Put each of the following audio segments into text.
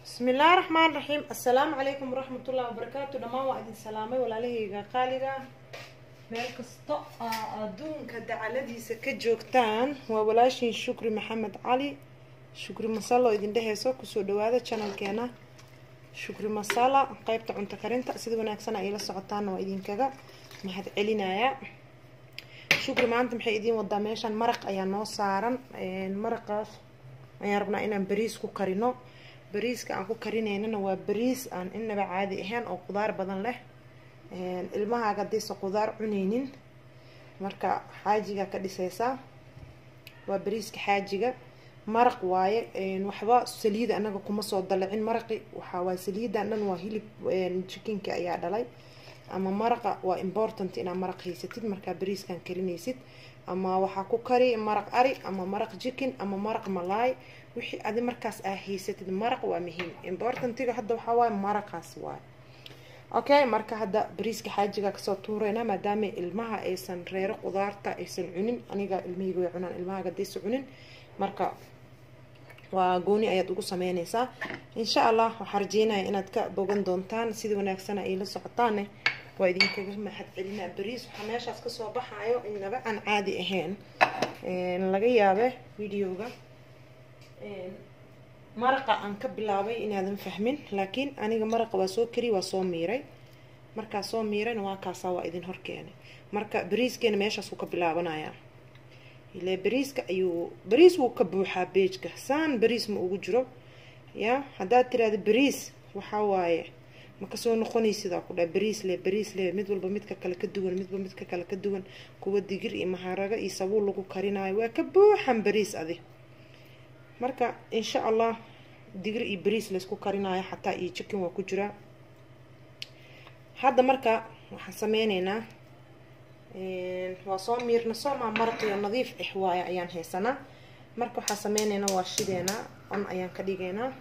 بسم الله الرحمن الرحيم. السلام عليكم ورحمة الله وبركاته. دمان waa idin salaamay walaalahayga qaaliga meel kasto adduunka dacaladiisa ka joogtaan. waa walaashin Shukri Maxamed Cali, Shukri Masala idin dheheyso kusoo dhawaada channelkeena Shukri Masala qaybta cunto karinta. sida wanaagsan ay la socotaan waa idinkaga mahad celinaya. Shukri maanta maxay idin wadaa meeshan maraq ayaa noo saaran. maraqaas ayaan rabnaa inaan bariis ku karino. bariiska aan ku karineynana waa bariis aan inaba caadi ahayn oo qudaar badan leh. ilmahaaga hadaysa qudaar cuneynin marka xaajiga ka dhisaysa. waa bariiska xaajiga. maraq waaye waxba saliid anaga kuma soo dalacin. maraqi waxa waa saliidan dhan waa hilib chickenka ayaa dhalay. ama maraqa waa important inaad maraq haysatid marka bariiskan karinaysid. ama waxa ku kari maraq ari ama maraq chicken ama maraq malaay wixii adi markaas aa haysatid. maraq waa muhiim. importantiga hadda waxa waa maraqaas waa okay. marka hadda bariiska xaajiga ka soo tuurayna maadaama ilmaha aysan reero qudaarta aysan cunin. aniga ilmahayga way cunaan, ilmahaga hadaysan cunin marka waa gooni ayaad ugu sameynaysaa insha Allah. waxaan rajeynayaa inaad ka bogan doontaan sida wanaagsan ay la socotaan. waa idinkaga mahad celinaa. bariis waxa meeshaas ka soo baxayo inaba aan caadi ahayn. laga yaabe videoga maraqa aan ka bilaabay inaadan fahmin, laakiin aniga maraqa waa soo kari waa soo miiray. markaa soo miirayna waa kaasa waa idin horkeenay. marka bariiskeena meeshaas uu ka bilaabanaya. ilaa bariiska ayuu bariis wuu ka buuxaa beejka saan bariis ma ugu jiro ya. haddaad tiraahdo bariis waxa waaye ma ka soo noqonaysid ku dhaa bariis le mid walba midka kale ka duwan, midba midka kale ka duwan. kuwa digir iyo maharaga iyo sabuul lagu karinayo waa ka buuxan bariis adi. marka insha Allah digir iyo bariis la isku karinayo xataa iyo chicken waa ku jira. hadda marka waxaan sameyneynaa waa soo miirna soo maraqiyo nadiif ah waaye ayaan haysanaa. marka waxaan sameyneynaa waa shideena on ayaan ka dhigaynaa.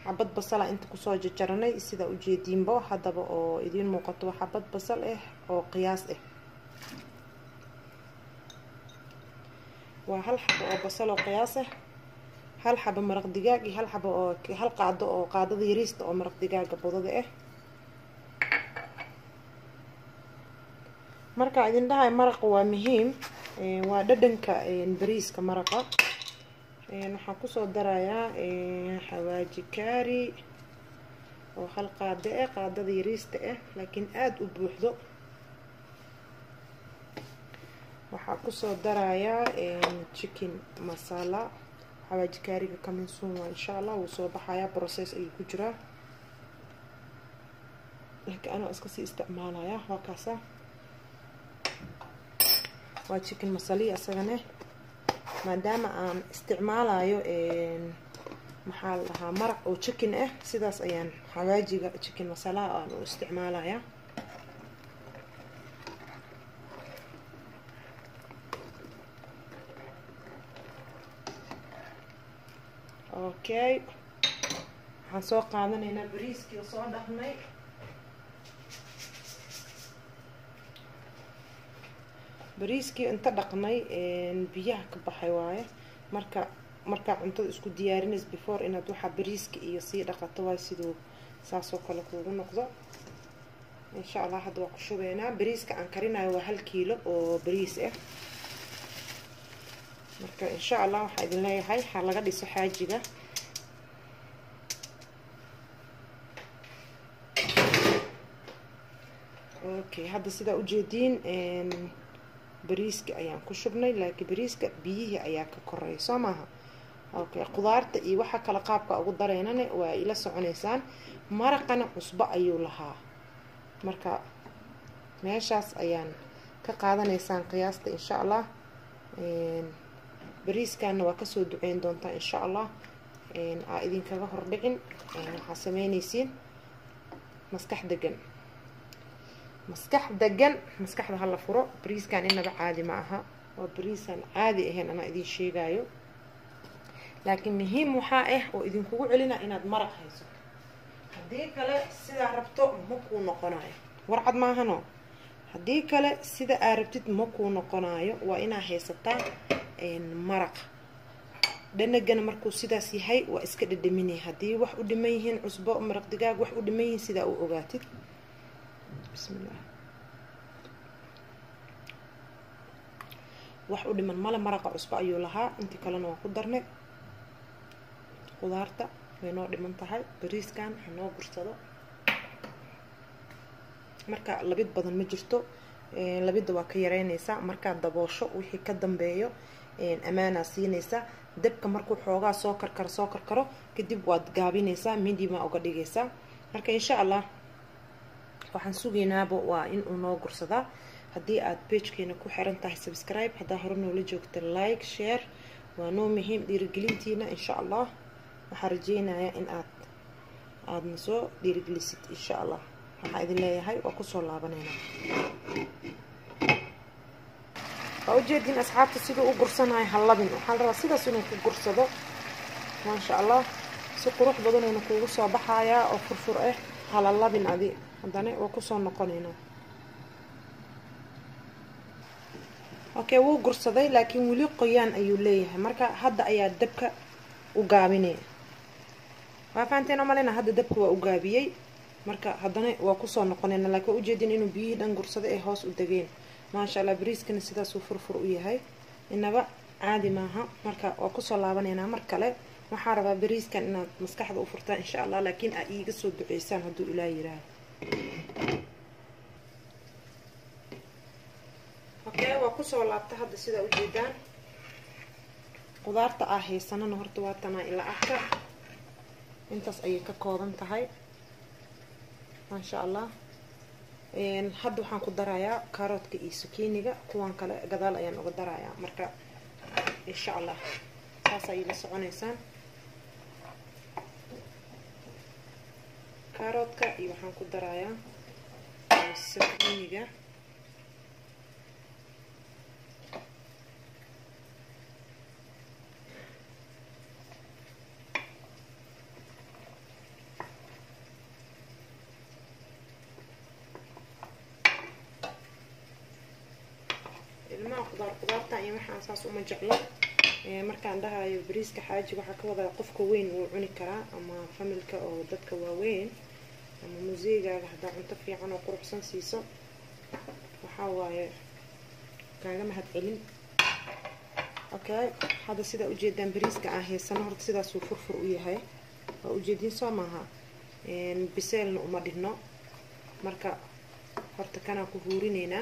xabad basal inta kusoo jarjaranay sida u jeediinbo hadaba oo idin muuqato waa xabad basal ah oo qiyaas ah. waa hal xabo oo basal oo qiyaas ah, hal xabo maraq digaag iyo hal xabo oo hal qaado oo qaadada yariista oo maraq digaaga budada ah. marka idin dhahay maraqa waa muhiim. waa dhadhanka bariiska maraqa. waxaan kusoo darayaa xawaaji kaari oo hal qaado ah, qaadada yariista ah laakiin aad u buuxdo. waxaa kusoo darayaa chicken masala. xawaaji kaariga kaminsuun waa insha Allah wuu soo baxayaa. process ayuu ku jiraa laakiin anaa iska sii isticmaalaya. waa kaasa waa chicken masala asagana maadaama aan isticmaalayo maxaa la dhahaa maraq oo chicken ah sidaas ayaan xawaajiga chicken masala aan u isticmaalaya. okay waxaan soo qaadanaynaa bariiskii soo dhaqnay. bariiskii inta dhaqnay biyaha ka baxay waaye. marka cuntada isku diyaarinaysa before inaad waxa bariiska iyo sii dhaqato waa sidoo saasoo kale kuugu noqdo insha Allah. hadda waa ku shubeynaa. bariiska aan karinayo waa 1 kiilo oo bariis ah. marka insha Allah waxa idin leeyahay ha laga dhiso xaajiga. okay hadda sida u jeediin bariiska ayaan ku shubnay laakiin bariiska biyihii ayaa ka koreyso maaha. okay qudaarta iyo waxa kala qaabka ugu dareynana waa ila soconaysaan. maraqana cusbo ayuu lahaa marka meeshaas ayaan ka qaadanaysaan qiyaasta insha Allah. bariiskana waa kasoo duceyn doontaa insha Allah. aa idinkaga hordhicin. waxaa sameynaysiin maskax degan. maskaxda hala furo. bariiskan inaba caadi ma aha. waa bariisan caadi ahayn ana idin sheegayo laakiin muhiim waxa ah oo idinkugu celina inaad maraq hayso. hadii kale sida rabto ma ku noqonayo. warcad ma ahano. hadii kale sida aad rabtid ma ku noqonayo. waa inaa haysataa maraq. dhanagana markuu sidaas yahay waa iska dhadhaminay haddii wax u dhiman yihiin cusbo maraq digaag wax u dhiman yihiin sidaa u ogaatid bismillah wax u dhiman male maraqa cusbo ayuu lahaa intii kalena waa ku darnay qudaarta way noo dhiman tahay bariiskan ha noo gursado marka labid badan ma jirto labida waa ka yareynaysaa markaa daboosho wixii ka dambeeyo amaana siinaysaa dabka markuu xoogaa soo karkaro kadib waad gaabinaysaa medium uga dhigaysaa marka insha Allah waxaan sugaynaaba waa in uu noo gursadaa haddii aad page-keena ku xiran tahay subscribe hadaa hore noola joogta like share waa noo muhiim dhiirigelintiina insha Allah waxaan rajeynayaa in aadna soo dhiirigelisid insha Allah waxaan idin leeyahay waa kusoo laabanayna ujeedin asxaabta sidoo u gursanahay halabin waxaan rabaa sidaas inuu ku gursado ma sha Allah si qurux badan inuu kugu soo baxaya oo furfur ah halalabin adi hadana waa ku soo noqonayna okay wuu gursaday laakiin wali qoyaan ayuu leeyahay marka hadda ayaa dabka u gaabinay waa faanteen amalena hadda dabka waa u gaabiyay marka hadana waa ku soo noqonayna laakiin ujeedin inuu biyo dhan gursaday ee hoos u dageen ما شاء الله بريسكنا sidaas uu furfur u yahay inaba caadi maaha marka waa ku soo laabanayna mar kale waxaan rabaa bariiskan inaad maskaxda u furtaan insha Allah laakiin ay iga soo duceysaan haduu Ilaahay yiraahdo okay waa ku soo laabta hadda sida u jeedaan qudaarta haysanana horta waa tana ila afka intaas ay ka kooban tahay ma sha Allah hadda waxaan ku darayaa karootka iyo zucchiniga kuwan kale gadaal ayaan uga darayaa marka insha Allah saas ay la soconaysaan karootka iyo waxaan ku darayaa zucchiniga qudaarta iyo waxaan saas uma jeclo markaan dhahayo bariiska xaaji waxa ka wada qofka weyn uu cuni karaa ama familka oo dadka waaweyn ama muusigaaga hadaa cunto fiican oo quruxsan siiso waxa waaye kaaga mahad celin okay hada sida u jeedaan bariiska heesano horta sidaas uu furfur u yahay oo u jeedin soo maaha biseelna uma dhigno marka horta kana ku huurineena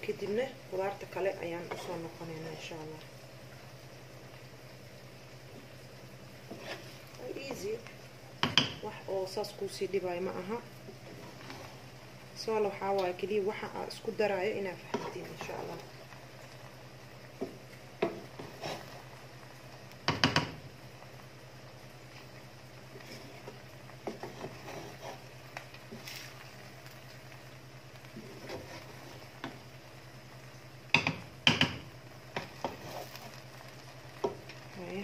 kadibna qudaarta kale ayaan u soo noqonaynaa insha Allah easy wax oo saas ku sii dhibay ma aha soo waxa waa kaliya waxa aan isku daraayo inaa fahamtiin insha Allah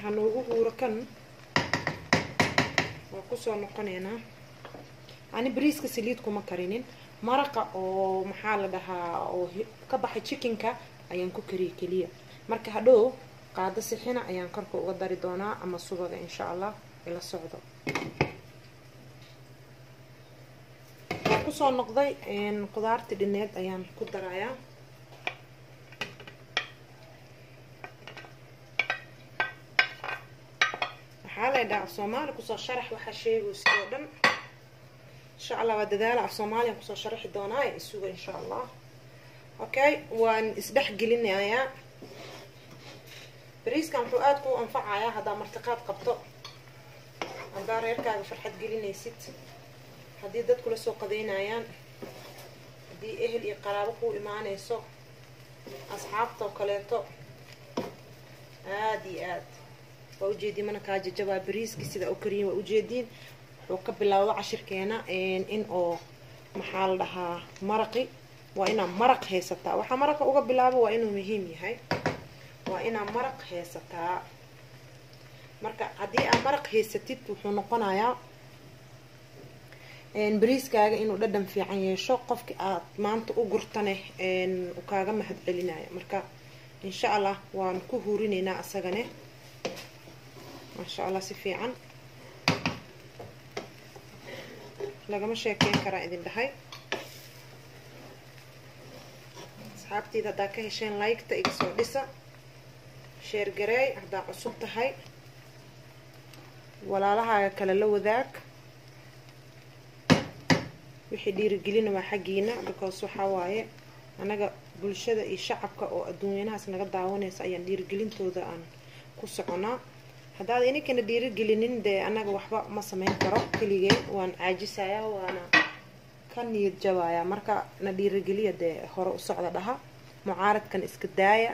hanoogu huuro kan waa ku soo noqoneena ani bariiska saliid kuma karinin maraqa oo maxaa la dhahaa oo ka baxay chickenka ayaan ku kariye kaliya marka hadhow qaado sixina ayaan korka uga dari doonaa ama subaga insha Allah ila socdo waa ku soo noqday qudaarta dhineed ayaan ku darayaa حالة عصومالي كوسا شرح وحشي وسودان إن شاء الله وددالة عصومالي كوسا شرح دوناي السوق إن شاء الله أوكي وإسبح قلنا يا بريس كان فؤادكم أنفع يا هذا مرتقات قبطة عندار يركع فرحة قلنا ست حديدت كل سوق قدينا يا دي أهل إقرابكم إيمان يسوق أصحابته وكليته عادي وأوجدي من كاج جواب بريس كسيدا أكرين وأوجدين وقبل الله عشركينا إن أو محل لها مرقي وإن مرق هيستا وح مرق وقبل الله وإنه مهم هاي وإن مرق هيستا مرق عدي مرق هيستيت وحنقنا يا إن بريس كاج إنه قدم في عين شقف ما أنت أجرتنه إن وكاج مهد علينا مرق إن شاء الله ونكهوريننا أسجنه ما شاء الله سفي عن لقما شاكين كرا إذن بهاي أصحابتي إذا داك هشين لايك تأكسو لسا شير قراي هدا عصبت هاي ولا لها كلا ذاك wixii dhiirigelin waa xaqiina because waxa waaye anaga bulshada iyo shacabka oo adduunyanahaas naga daawanaysa ayaan dhiirigelintooda aan ku soconaa hadaad inikana dhiirigelinin de anaga waxba ma sameyn karo kaliye waan caajisaya waana ka niyad jabaya marka na dhiirigeliya de hore u socda dhaha mucaaradkan iska daaya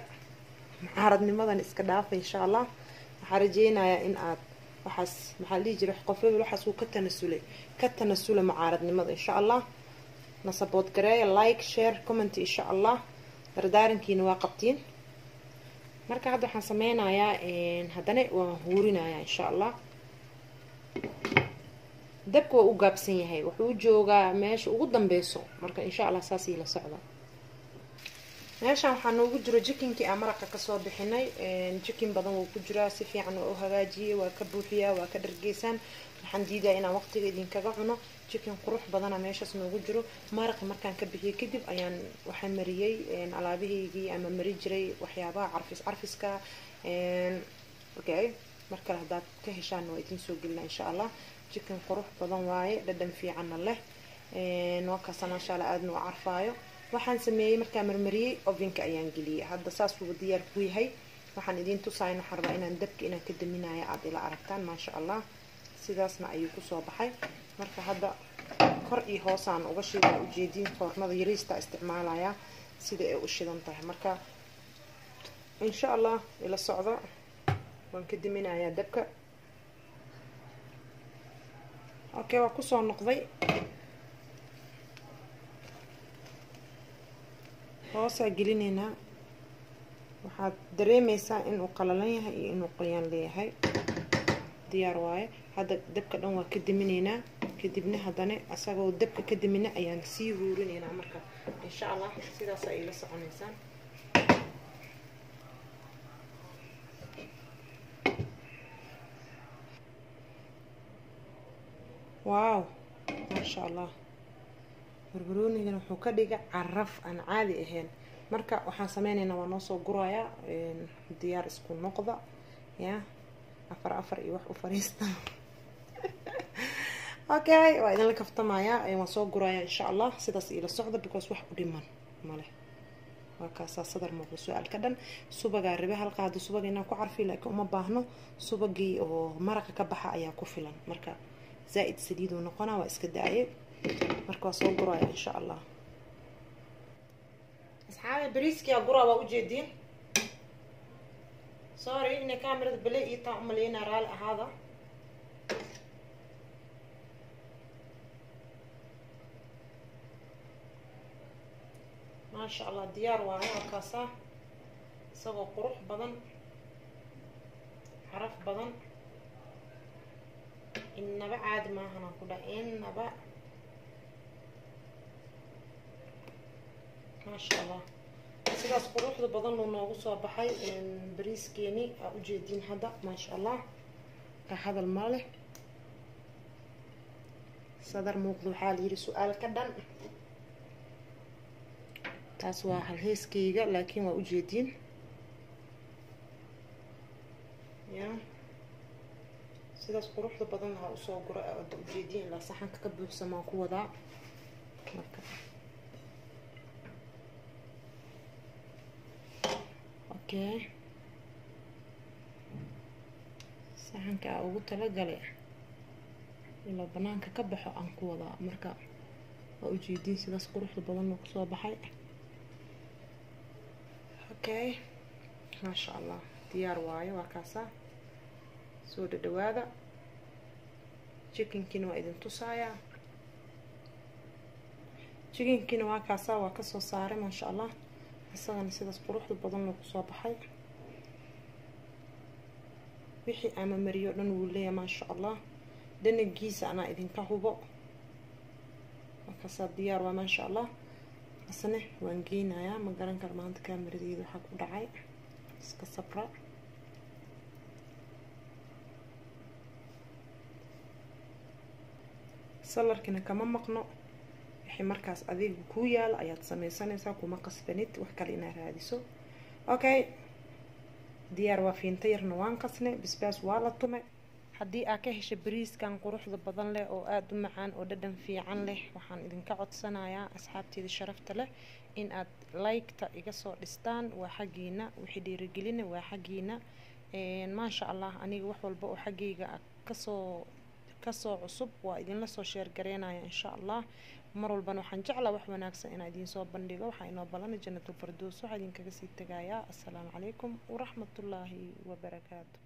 mucaaradnimadan iska dhaafa insha Allah waxaan rajeynayaa in aad waxaas maxaa la jiray qofba waxaas uu ka tanasula mucaaradnimada insha Allah na support gareeya like share comment insha Allah dardaarankiina waa qabtiin marka hadda waxaan sameynayaa haddana waan huurinayaa insha Allah dabka waa u gaabsan yahay wuxuu joogaa meesha ugu dambeeyso marka insha Allah saasi la socda meeshaan waxaa noogu jiro chickenkii aan maraqa ka soo bixinay chicken badan wuu ku jiraa si fiican oo hagaajiyay waa ka buuxiyaa waa ka dhargeysan waxaan diidaa inaan waqtiga idinkaga cuno chicken qurux badan meeshaas noogu jiro maraq markaan ka bixiyay kadib ayaan waxaan mariyay alaabahaygii ama mari jiray waxyaabaha carfiska okay marka hadaad ka heshaan waa idin soo gelina insha Allah chicken qurux badan waaye dhadhan fiican leh waa ka sana insha Allah aad noo carfaayo waxaan sameeyay markaa marmariyay ovenka ayaan geliyay hadda saas uu diyaar ku yahay waxaan idin tusaayna xarba inaan dabka inaan ka daminayo aad ila aragtaan ma sha Allah sidaasna ayuu ku soo baxay marka hadda kor iyo hoos aan uga shiiday u jeedin foornada yariista isticmaalaya sida ay u shidan tahay marka insha Allah ila socdo waan ka daminayaa dabka okay waa ku soo noqday hoosa gelinayna waxaad dareemaysaa in uu qalalan yahay iyo in uu qoyaan leeyahay diyaar waaye hadda dabka dhan waa ka diminaynaa kadibna haddana asagoo dabka ka dimina ayaan sii huurinaynaa marka insha Allah sidaas ay la soconaysaan wow ma sha Allah barbaroonigan wuxuu ka dhigay caraf aan caadi ahayn marka waxaan sameynaynaa waa noo soo gurayaa diyaar isku noqda ya afar iyo wax u fariista okay waa idin la kaftamayaa waan soo gurayaa insha Allah sidaas ila socda because wax u dhiman male waa ka sadar muuqdo su'aal ka dhan subaga ribe hal qaado subaga inaan ku carfi laakiin uma baahno subagii oo maraqa ka baxa ayaa ku filan marka zaid saliid oo noqona waa iska daayay marka soo guraya insha Allah asxaabi bariiski gura waa u jeedin sorry in kaamirada balay ii taa umaleena raal ahada ma sha Allah diyaar waa kaasa isagoo qurux badan xaraf badan inaba caadi ma ahana ku dhaynaba ما شاء الله sidaas quruxda badan loo noogu soo baxay bariiskeeni u jeedin hada ma sha Allah ka hadal male sadar muuqdo waxa la yiri su'aal ka dhan taas waa hal heeskeyga laakiin waa u jeedin ya sidaas quruxda badan waxa u soo gura u jeedin la saxanka ka buuxsama ku wada marka okay saxanka ugu tala galay ila banaanka ka baxo aan ku wada marka waa u jeedin sidaas quruxda badan oo soo baxay okay ma sha Allah diyaar waayo waa kaasa soo dhawaada chickenkiina waa idin tusaaya chickenkiina waa kaasa waa ka soo saaray ma sha Allah asagana sidaas quruxda badan oo soo baxay wixii ama mariyo dhan uu leeyahay ma sha Allah danagiisa ana idin ka hubo markaas diyaar waa ma sha Allah asna waan geenayaa ma garan kar maanta kaamiradeedu waxa ku dhacay iska sabra salarkina kama maqno wixii markaas adiga ku yaal ayaad sameysanaysaa kuma qasbanid wax kale inaad raadiso okay diyaar waa fiinta yarna waan qasnay basbaas waa la tumay haddii aad ka hesho bariiskan quruxda badan leh oo aada u macaan oo dhadhan fiican leh waxaan idinka codsanayaa asxaabteeda sharafta leh in aad like-ta iga soo dhistaan waa xaggiina wixii dhiirigelina waa xaggiina maasha allah aniga wax walba oo xaggayga kasoo cusub waa idinla soo sheer gareynaya insha allah mar walbana waxaan jeclaa wax wanaagsan inaan idiin soo bandhigo waxaa inoo balana jannatul firdaws waxaa idinkaga sii tagayaa assalaamu calaykum waraxmatullaahi wabarakaatu